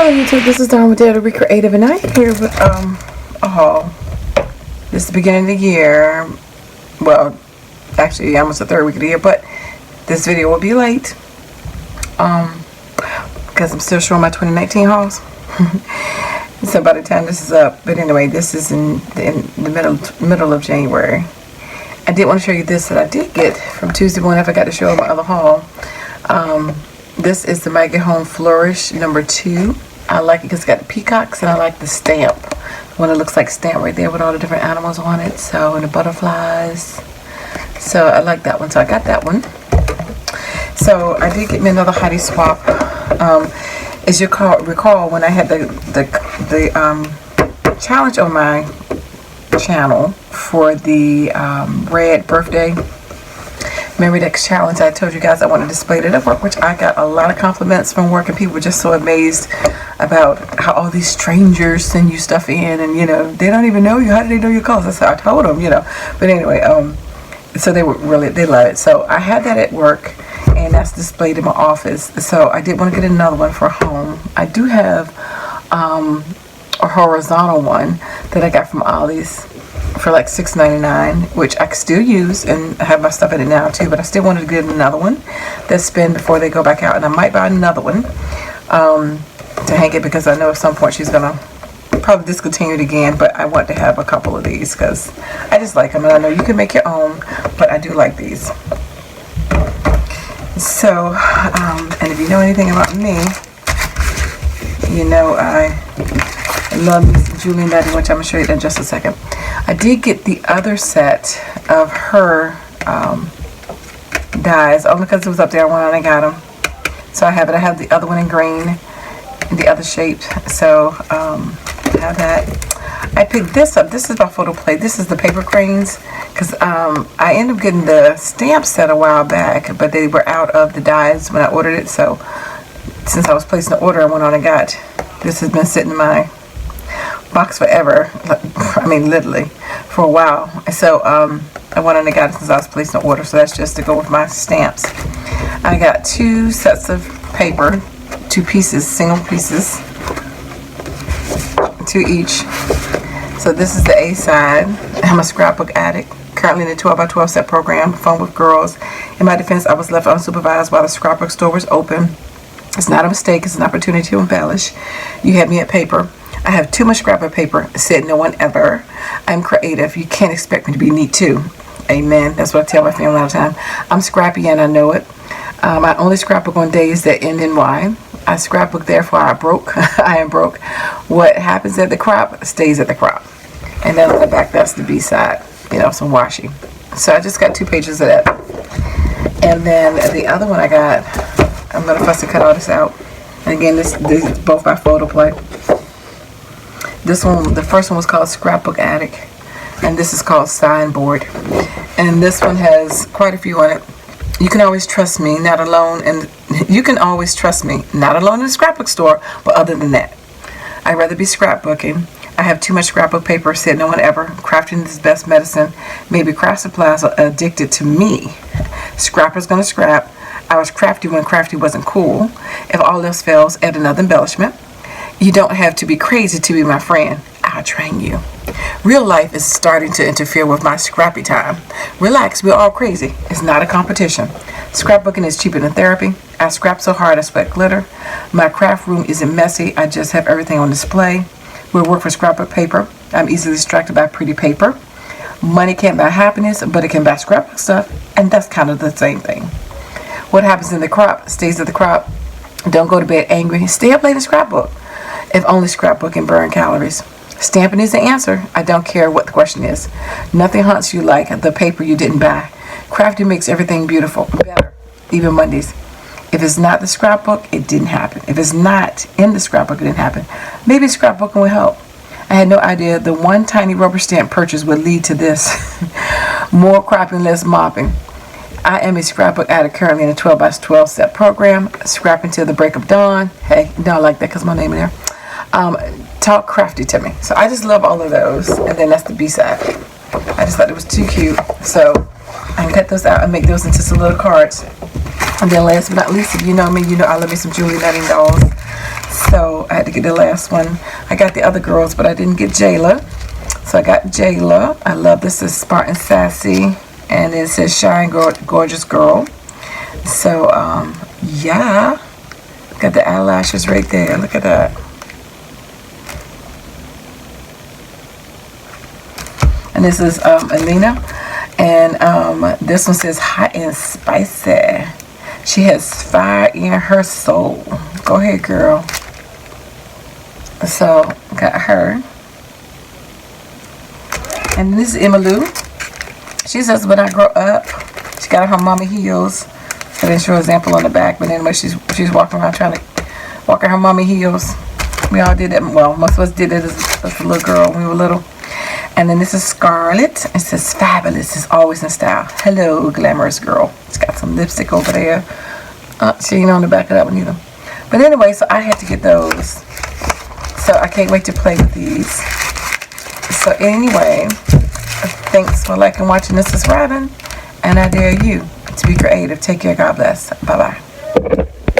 Hello YouTube, this is Dawn with DaretoBeCreative, and I'm here with a haul. This is the beginning of the year. Well, actually almost the third week of the year, but this video will be late because I'm still showing my 2019 hauls. So by the time this is up, but anyway, this is in the middle of January. I did want to show you this that I did get from Tuesday morning. I forgot to show my other haul. This is the Make It Home Flourish number 2. I like it because it's got the peacocks, and I like the stamp. One that looks like stamp right there with all the different animals on it. So, and the butterflies. So I like that one. So I got that one. So I did get me another Hottie Swap. As you recall, when I had the challenge on my channel for the red birthday memory deck challenge, I told you guys I wanted to display it at work, which I got a lot of compliments from work, and people were just so amazed about how all these strangers send you stuff in, and you know, they don't even know you. How do they know your calls? That's how I told them, you know. But anyway, so they love it. So I had that at work, and that's displayed in my office. So I did want to get another one for home. I do have a horizontal one that I got from Ollie's for like $6.99, which I can still use and I have my stuff in it now too, but I still wanted to get another one that's spin before they go back out, and I might buy another one to hang it, because I know at some point she's gonna probably discontinue it again, but I want to have a couple of these because I just like them, and I know you can make your own, but I do like these. So and if you know anything about me, you know I love Miss Julie Nutty, which I'm going to show you in just a second. I did get the other set of her dies, only because it was up there. I went on and got them. So I have it. I have the other one in green, the other shaped. So I have that. I picked this up. This is my photo play. This is the paper cranes, because I ended up getting the stamp set a while back, but they were out of the dies when I ordered it. So since I was placing the order, I went on and got this. Has been sitting in my box forever. I mean, literally for a while. So I went on and got it since I was placing the order. So that's just to go with my stamps. I got 2 sets of paper, 2 pieces, single pieces, 2 each. So this is the A side. I'm a scrapbook addict, currently in the 12 by 12 set program, Fun with Girls. In my defense, I was left unsupervised while the scrapbook store was open. It's not a mistake. It's an opportunity to embellish. You had me at paper. I have too much scrapbook paper, said no one ever. I'm creative. You can't expect me to be neat too. Amen. That's what I tell my family all the time. I'm scrappy and I know it. I only scrapbook on days that end in Y. I scrapbook, therefore I broke. I am broke. What happens at the crop stays at the crop. And then on the back, that's the B side. You know, some washi. So I just got 2 pages of that. And then the other one I got, I'm going to fuss to cut all this out. And again, this is both by photo play. This one, the first one was called Scrapbook Addict, and this is called Signboard. And this one has quite a few on it. You can always trust me, not alone, and you can always trust me, not alone in the scrapbook store, but other than that, I'd rather be scrapbooking. I have too much scrapbook paper, said no one ever. Crafting is best medicine. Maybe craft supplies are addicted to me. Scrapper's gonna scrap. I was crafty when crafty wasn't cool. If all else fails, add another embellishment. You don't have to be crazy to be my friend. I'll train you. Real life is starting to interfere with my scrappy time. Relax, we're all crazy. It's not a competition. Scrapbooking is cheaper than therapy. I scrap so hard I sweat glitter. My craft room isn't messy. I just have everything on display. We'll work for scrapbook paper. I'm easily distracted by pretty paper. Money can't buy happiness, but it can buy scrapbook stuff, and that's kind of the same thing. What happens in the crop stays at the crop. Don't go to bed angry. Stay up late and scrapbook. If only scrapbooking burn calories. Stamping is the answer. I don't care what the question is. Nothing haunts you like the paper you didn't buy. Crafting makes everything beautiful, better, even Mondays. If it's not the scrapbook, it didn't happen. If it's not in the scrapbook, it didn't happen. Maybe scrapbooking will help. I had no idea the one tiny rubber stamp purchase would lead to this. More cropping, less mopping. I am a scrapbook addict, currently in a 12 by 12 set program, scrapping till the break of dawn. Hey, you know I like that because my name in there. Talk crafty to me. So I just love all of those. And then that's the B side. I just thought it was too cute. So I can cut those out and make those into some little cards. And then last but not least, if you know me, you know I love me some Julie Nutty dolls. So I had to get the last one. I got the other girls, but I didn't get Jayla. So I got Jayla. I love this. Is Smart and Sassy, and it says Shine Gorgeous Girl. So yeah, got the eyelashes right there. Look at that. And this is Alina, and this one says Hot and Spicy. She has fire in her soul. Go ahead, girl. So got her. And this is Emmylou. She says, when I grow up, she got her mommy heels. I didn't show an example on the back, but anyway, she's walking around trying to walk in her mommy heels. We all did that. Well, most of us did it as a little girl when we were little. And then this is Scarlett. It says fabulous. It's always in style. Hello, glamorous girl. It's got some lipstick over there. She ain't on the back of that one either. But anyway, so I had to get those. So I can't wait to play with these. So anyway, thanks for liking and watching. This is Robin, and I dare you to be creative. Take care. God bless. Bye-bye.